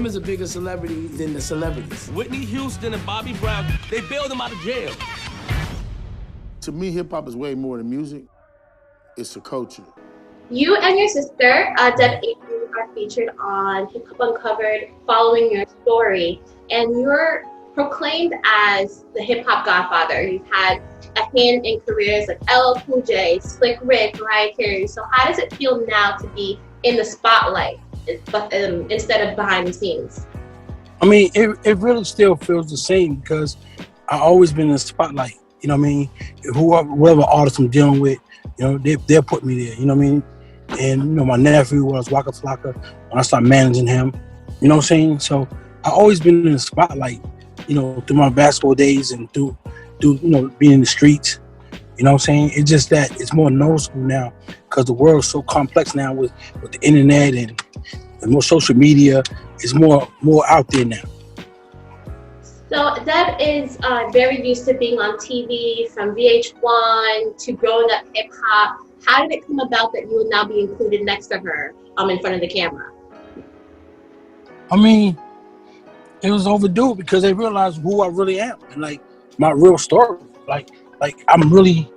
is a bigger celebrity than the celebrities. Whitney Houston and Bobby Brown, they bailed him out of jail. To me, hip-hop is way more than music. It's a culture. You and your sister, Deb Antney, are featured on Hip Hop Uncovered following your story. And you're proclaimed as the hip hop godfather. You've had a hand in careers like LL Cool J, Slick Rick, Mariah Carey. So how does it feel now to be in the spotlight instead of behind the scenes? I mean, it really still feels the same because I've always been in the spotlight. You know what I mean? Whoever artist I'm dealing with, you know, they'll put me there. You know what I mean? And you know, my nephew was Waka Flocka when I started managing him. You know what I'm saying? So I've always been in the spotlight. You know, through my basketball days and through you know, being in the streets. You know what I'm saying? It's just that it's more noticeable now because the world's so complex now with the internet and more social media. It's more out there now. So Deb is very used to being on TV, from VH1 to growing up hip hop. How did it come about that you would now be included next to her in front of the camera? I mean, it was overdue because they realized who I really am and like my real story. Like I'm really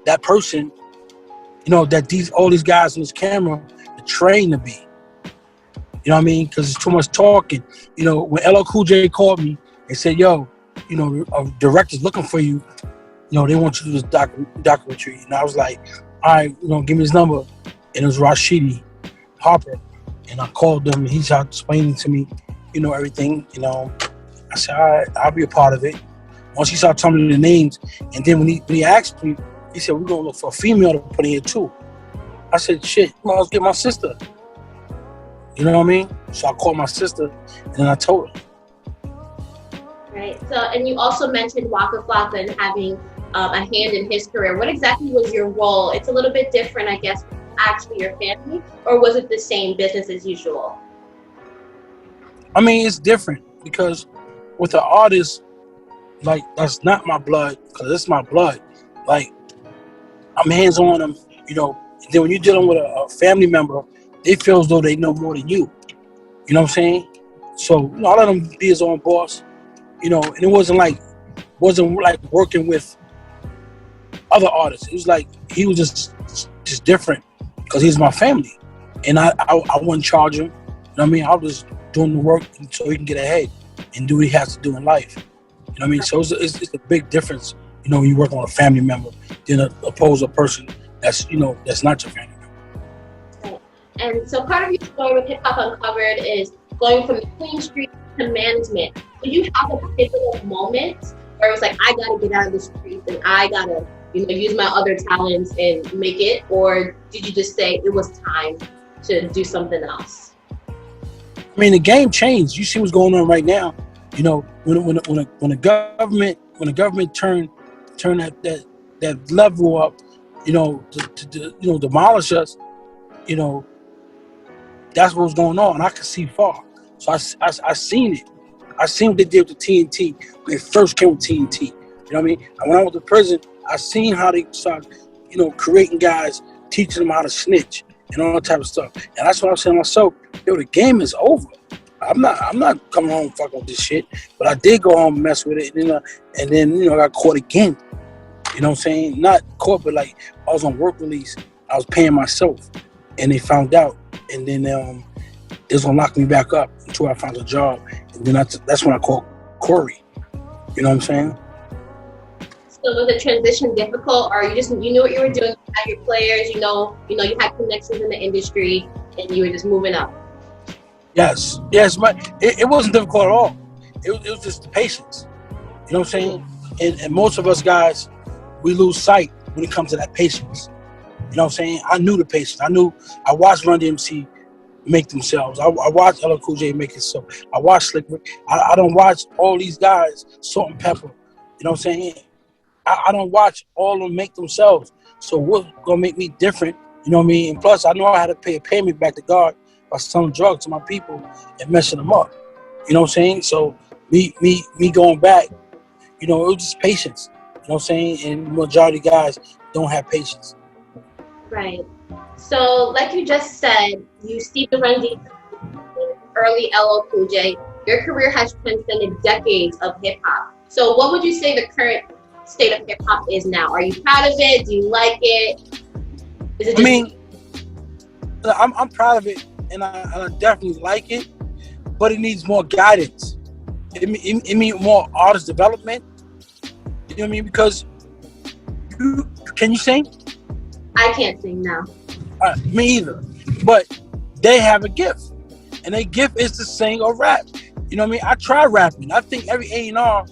that person, you know, that all these guys on this camera are trained to be. You know what I mean? Because it's too much talking. You know, when LL Cool J called me and said, "Yo, you know, a director's looking for you. You know, they want you to do this documentary." And I was like, "All right, you know, give me his number." And it was Rashidi Harper, and I called them, and he started explaining to me, you know, everything. You know, I said, "All right, I'll be a part of it." Once he started telling me the names, and then when he asked me, he said, "We're gonna look for a female to put in here too." I said, "Shit, let's get my sister." You know what I mean? So I called my sister, and then I told her. Right. So, and you also mentioned Waka Flocka and having a hand in his career. What exactly was your role? It's a little bit different, I guess, actually your family, or was it the same business as usual? I mean, it's different because with an artist, like, that's not my blood, because it's my blood. Like, I'm hands on them, you know. And then when you're dealing with a family member, they feel as though they know more than you. You know what I'm saying? So, you know, I let him be his own boss, you know, and it wasn't like working with other artists. It was like he was just different because he's my family. And I wouldn't charge him. You know what I mean? I was doing the work so he can get ahead and do what he has to do in life. You know what I mean? So it's a big difference, you know, when you work on a family member than opposed to a person that's, you know, that's not your family member. Right. And so part of your story with Hip Hop Uncovered is going from the Queen Street to management. Did you have a pivotal moment where it was like, I gotta get out of the streets and I gotta, you know, use my other talents and make it? Or did you just say it was time to do something else? I mean, the game changed. You see what's going on right now. You know, when the government turned that level up, you know, to you know, demolish us, you know, that's what was going on, and I could see far. So I seen it. I seen what they did with the TNT when they first came with TNT. You know what I mean? And when I went to prison, I seen how they started, you know, creating guys, teaching them how to snitch and all that type of stuff. And that's what I'm saying to myself, yo, the game is over. I'm not coming home fucking with this shit. But I did go home and mess with it, and then you know, I got caught again. You know what I'm saying? Not caught, but like I was on work release. I was paying myself, and they found out, and then they was gonna lock me back up until I found a job, and then that's when I called Corey. You know what I'm saying? So was the transition difficult, or you knew what you were doing, you had your players, you had connections in the industry, and you were just moving up? Yes, but it wasn't difficult at all. It was just the patience. You know what I'm saying? And most of us guys, we lose sight when it comes to that patience. You know what I'm saying? I knew the patience. I watched Run DMC make themselves. I watched LL Cool J make himself. I watched Slick Rick. I don't watch all these guys, Salt and Pepper. You know what I'm saying? I don't watch all of them make themselves. So what's gonna make me different? You know what I mean? And plus, I know I had to pay a payment back to God by selling drugs to my people and messing them up. You know what I'm saying? So me going back, you know, it was just patience. You know what I'm saying? And the majority of guys don't have patience. Right. So like you just said, you see the Run DMC early LL Cool J, your career has transcended decades of hip hop. So what would you say the current state of hip hop is now? Are you proud of it? Do you like it? Is it just I'm proud of it, and I definitely like it, but it needs more guidance. It needs more artist development. You know what I mean? Because can you sing? I can't sing now. Me either. But they have a gift, and their gift is to sing or rap. You know what I mean? I tried rapping. I think every A&R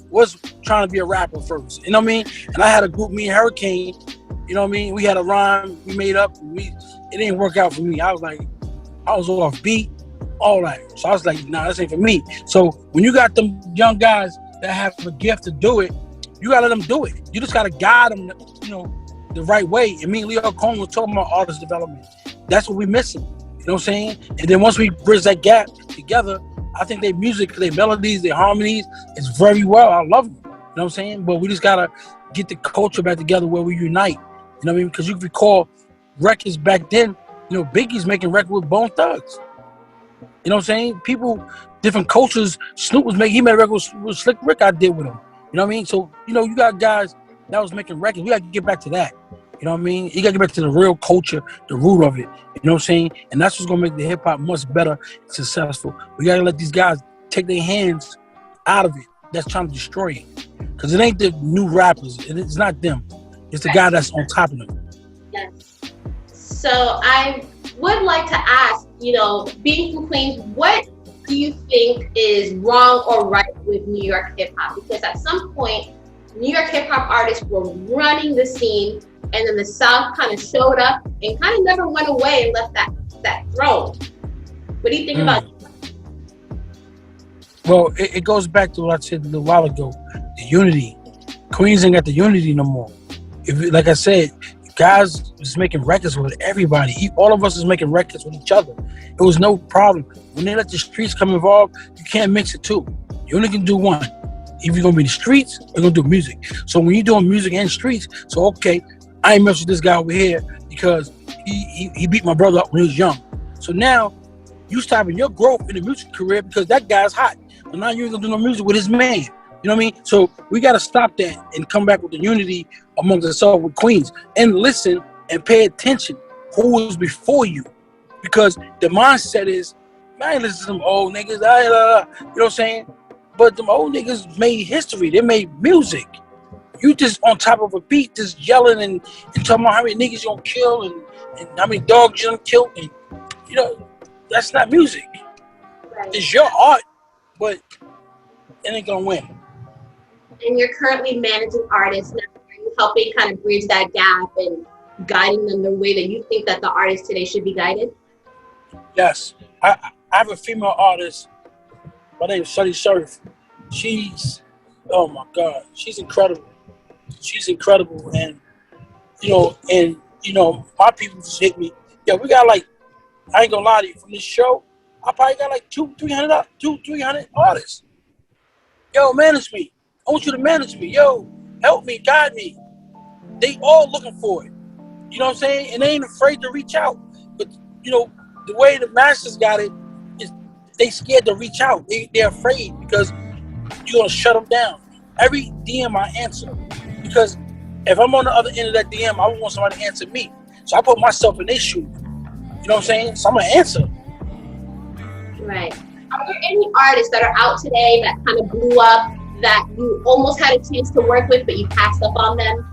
was trying to be a rapper first. You know what I mean? And I had a group, me and Hurricane. You know what I mean? We had a rhyme we made up. It didn't work out for me. I was off beat, all that. So I was like, nah, this ain't for me. So when you got them young guys that have a gift to do it, you gotta let them do it. You just gotta guide them, the right way. And me and Leo Cohen was talking about artist development. That's what we're missing. You know what I'm saying? And then once we bridge that gap together, I think their music, their melodies, their harmonies is very well. I love them. You know what I'm saying? But we just gotta get the culture back together where we unite. You know what I mean? Because you can recall records back then, Biggie's making records with Bone Thugs. You know what I'm saying? People, different cultures. Snoop he made a record with Slick Rick I did with him. You know what I mean? So, you got guys that was making records. We got to get back to that. You know what I mean? You got to get back to the real culture, the root of it. You know what I'm saying? And that's what's going to make the hip hop much better and successful. We got to let these guys take their hands out of it that's trying to destroy it. Because it ain't the new rappers. It's not them. It's the guy that's on top of them. Yes. So I would like to ask, being from Queens, what do you think is wrong or right with New York hip hop? Because at some point, New York hip hop artists were running the scene, and then the South kind of showed up and kind of never went away and left that throne. What do you think about that? Well, it goes back to what I said a little while ago, the unity. Queens ain't got the unity no more. Like I said, guys was making records with everybody. All of us is making records with each other. It was no problem. When they let the streets come involved, you can't mix it two. You only can do one. If you're gonna be in the streets, you're gonna do music. So when you're doing music and streets, so okay, I ain't mess with this guy over here because he beat my brother up when he was young. So now you stopping your growth in the music career because that guy's hot. So now you ain't gonna do no music with his man. You know what I mean? So we gotta stop that and come back with the unity amongst ourselves with Queens and listen and pay attention who was before you. Because the mindset is, I ain't listen to them old niggas, you know what I'm saying? But them old niggas made history. They made music. You just on top of a beat, just yelling and talking about how many niggas you gonna kill and how many dogs you done killed. And, that's not music. Right. It's your art, but it ain't gonna win. And you're currently managing artists now. Are you helping kind of bridge that gap and guiding them the way that you think that the artists today should be guided? Yes. I have a female artist. My name is Shuddy Surf. She's, oh my God, she's incredible. She's incredible. And, my people just hit me. Yeah, we got I ain't gonna lie to you, from this show, I probably got 200-300 artists. Yo, manage me. I want you to manage me. Yo, help me, guide me. They all looking for it. You know what I'm saying? And they ain't afraid to reach out. But, the way the masters got it is they scared to reach out. They're afraid because you're going to shut them down. Every DM I answer. Because if I'm on the other end of that DM, I want somebody to answer me. So I put myself in their shoes. You know what I'm saying? So I'm going to answer. Right. Are there any artists that are out today that kind of blew up that you almost had a chance to work with, but you passed up on them?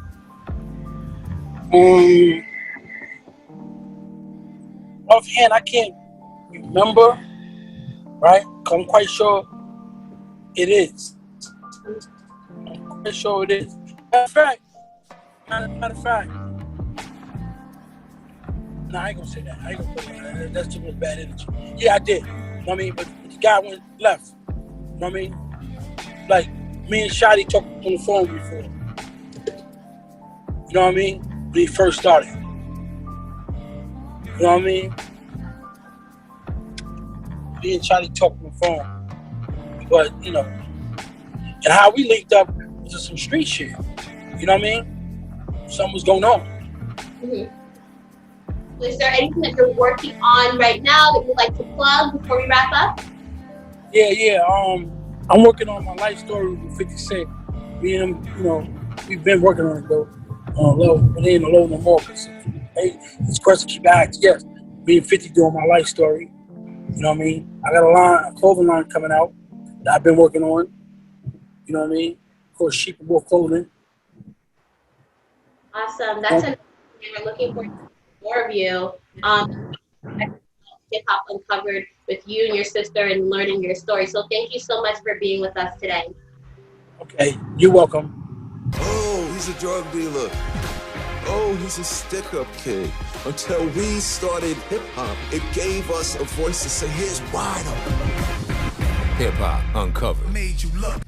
Offhand, I can't remember, right? I'm quite sure it is. I'm quite sure it is. Matter of fact. No, I ain't gonna say that. I ain't gonna say that. That's too much bad energy. Yeah, I did. You know what I mean? But the guy went left. You know what I mean? Like, me and Shotty talked on the phone before. You know what I mean? When he first started. You know what I mean? Me and Shotty talked on the phone. But, and how we linked up was just some street shit. You know what I mean? Something was going on. Mm-hmm. Is there anything that you're working on right now that you'd like to plug before we wrap up? Yeah. I'm working on my life story with 50 Cent. Me and him, you know, we've been working on it though. Low, but it ain't alone no more. Hey, this question keep asking. Yes, me and 50 doing my life story. You know what I mean? I got a clothing line coming out that I've been working on. You know what I mean? Of course, Sheep and Wolf Clothing. Awesome. That's another thing. We're looking for more of you. Hip Hop Uncovered with you and your sister and learning your story. So thank you so much for being with us today. Okay, you're welcome. Oh, he's a drug dealer. Oh, he's a stick-up kid. Until we started hip-hop, it gave us a voice to say, here's wide open. Hip Hop Uncovered. Made you look.